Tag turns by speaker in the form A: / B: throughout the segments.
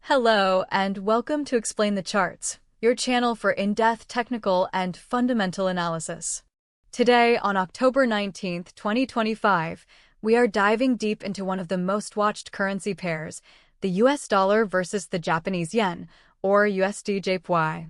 A: Hello, and welcome to Explain the Charts, your channel for in-depth technical and fundamental analysis. Today, on October 19th, 2025, we are diving deep into one of the most watched currency pairs, the US dollar versus the Japanese yen, or USDJPY.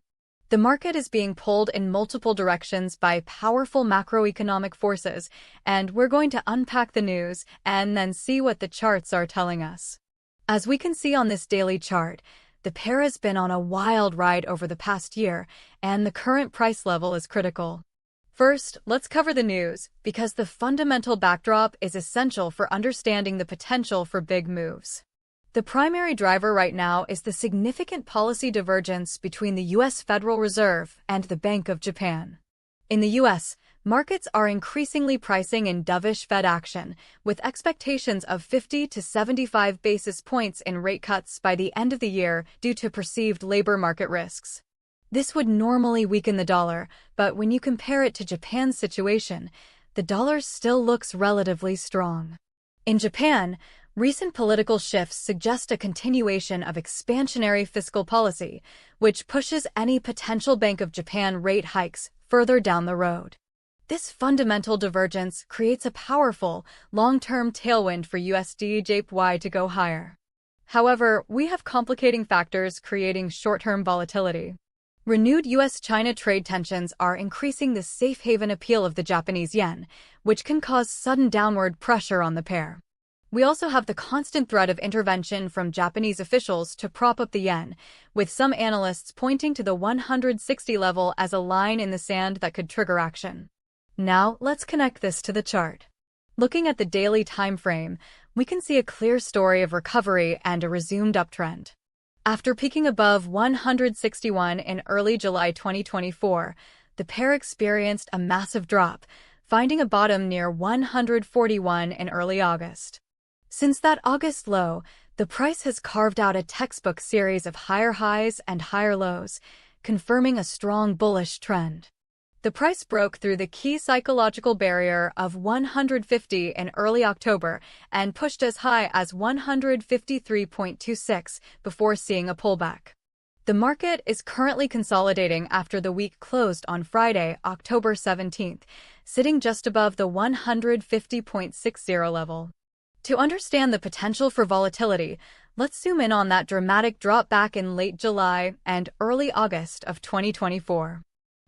A: The market is being pulled in multiple directions by powerful macroeconomic forces, and we're going to unpack the news and then see what the charts are telling us. As we can see on this daily chart, the pair has been on a wild ride over the past year, and the current price level is critical. First, let's cover the news, because the fundamental backdrop is essential for understanding the potential for big moves. The primary driver right now is the significant policy divergence between the U.S. Federal Reserve and the Bank of Japan. In the U.S., markets are increasingly pricing in dovish Fed action, with expectations of 50 to 75 basis points in rate cuts by the end of the year due to perceived labor market risks. This would normally weaken the dollar, but when you compare it to Japan's situation, the dollar still looks relatively strong. In Japan, recent political shifts suggest a continuation of expansionary fiscal policy, which pushes any potential Bank of Japan rate hikes further down the road. This fundamental divergence creates a powerful, long-term tailwind for USDJPY to go higher. However, we have complicating factors creating short-term volatility. Renewed U.S.-China trade tensions are increasing the safe haven appeal of the Japanese yen, which can cause sudden downward pressure on the pair. We also have the constant threat of intervention from Japanese officials to prop up the yen, with some analysts pointing to the 160 level as a line in the sand that could trigger action. Now, let's connect this to the chart. Looking at the daily time frame, we can see a clear story of recovery and a resumed uptrend. After peaking above 161 in early July 2024, the pair experienced a massive drop, finding a bottom near 141 in early August. Since that August low, the price has carved out a textbook series of higher highs and higher lows, confirming a strong bullish trend. The price broke through the key psychological barrier of 150 in early October and pushed as high as 153.26 before seeing a pullback. The market is currently consolidating after the week closed on Friday, October 17th, sitting just above the 150.60 level. To understand the potential for volatility, let's zoom in on that dramatic drop back in late July and early August of 2024.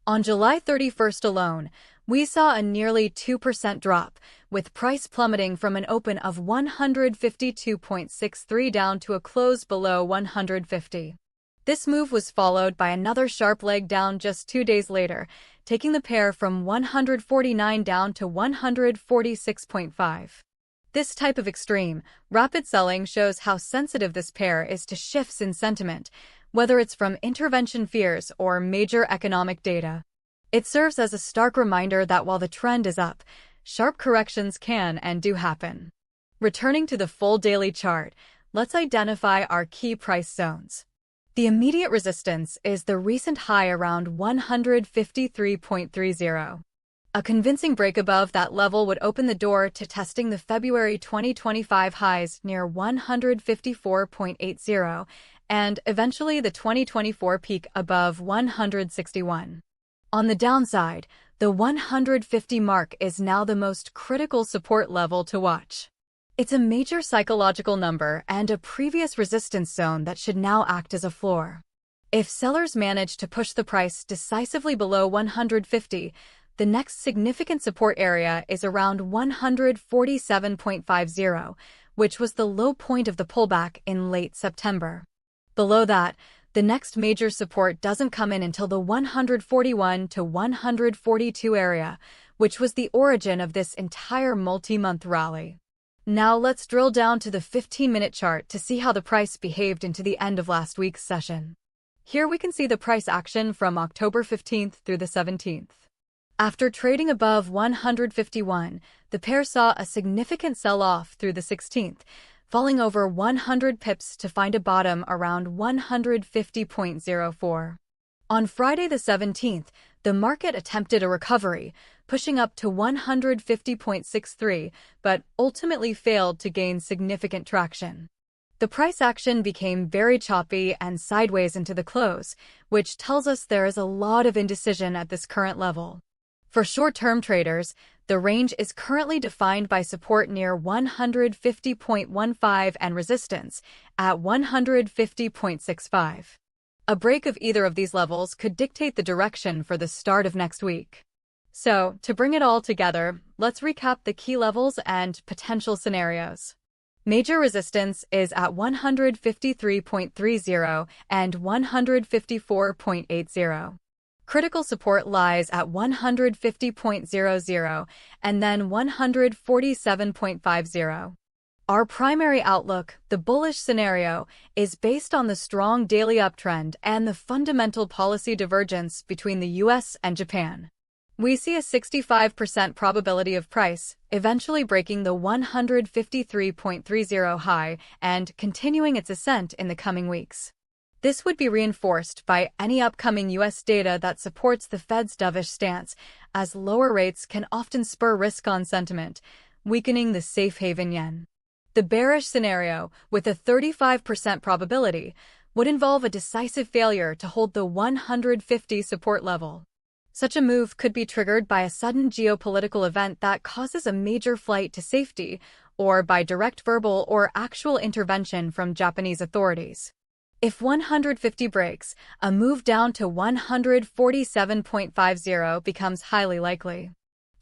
A: On July 31st alone, we saw a nearly 2% drop, with price plummeting from an open of 152.63 down to a close below 150. This move was followed by another sharp leg down just 2 days later, taking the pair from 149 down to 146.5. This type of extreme, rapid selling shows how sensitive this pair is to shifts in sentiment, whether it's from intervention fears or major economic data. It serves as a stark reminder that while the trend is up, sharp corrections can and do happen. Returning to the full daily chart, let's identify our key price zones. The immediate resistance is the recent high around 153.30. A convincing break above that level would open the door to testing the February 2025 highs near 154.80 and eventually the 2024 peak above 161. On the downside, the 150 mark is now the most critical support level to watch. It's a major psychological number and a previous resistance zone that should now act as a floor. If sellers manage to push the price decisively below 150, the next significant support area is around 147.50, which was the low point of the pullback in late September. Below that, the next major support doesn't come in until the 141 to 142 area, which was the origin of this entire multi-month rally. Now let's drill down to the 15-minute chart to see how the price behaved into the end of last week's session. Here we can see the price action from October 15th through the 17th. After trading above 151, the pair saw a significant sell-off through the 16th, falling over 100 pips to find a bottom around 150.04. On Friday the 17th, the market attempted a recovery, pushing up to 150.63, but ultimately failed to gain significant traction. The price action became very choppy and sideways into the close, which tells us there is a lot of indecision at this current level. For short-term traders, the range is currently defined by support near 150.15 and resistance at 150.65. A break of either of these levels could dictate the direction for the start of next week. So, to bring it all together, let's recap the key levels and potential scenarios. Major resistance is at 153.30 and 154.80. Critical support lies at 150.00 and then 147.50. Our primary outlook, the bullish scenario, is based on the strong daily uptrend and the fundamental policy divergence between the US and Japan. We see a 65% probability of price eventually breaking the 153.30 high and continuing its ascent in the coming weeks. This would be reinforced by any upcoming U.S. data that supports the Fed's dovish stance, as lower rates can often spur risk-on sentiment, weakening the safe haven yen. The bearish scenario, with a 35% probability, would involve a decisive failure to hold the 150 support level. Such a move could be triggered by a sudden geopolitical event that causes a major flight to safety, or by direct verbal or actual intervention from Japanese authorities. If 150 breaks, a move down to 147.50 becomes highly likely.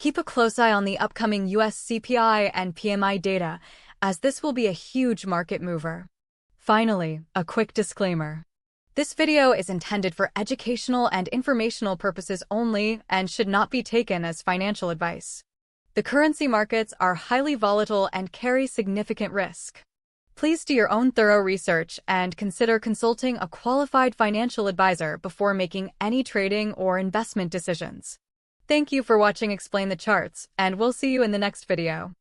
A: Keep a close eye on the upcoming US CPI and PMI data, as this will be a huge market mover. Finally, a quick disclaimer. This video is intended for educational and informational purposes only and should not be taken as financial advice. The currency markets are highly volatile and carry significant risk. Please do your own thorough research and consider consulting a qualified financial advisor before making any trading or investment decisions. Thank you for watching Explain the Charts, and we'll see you in the next video.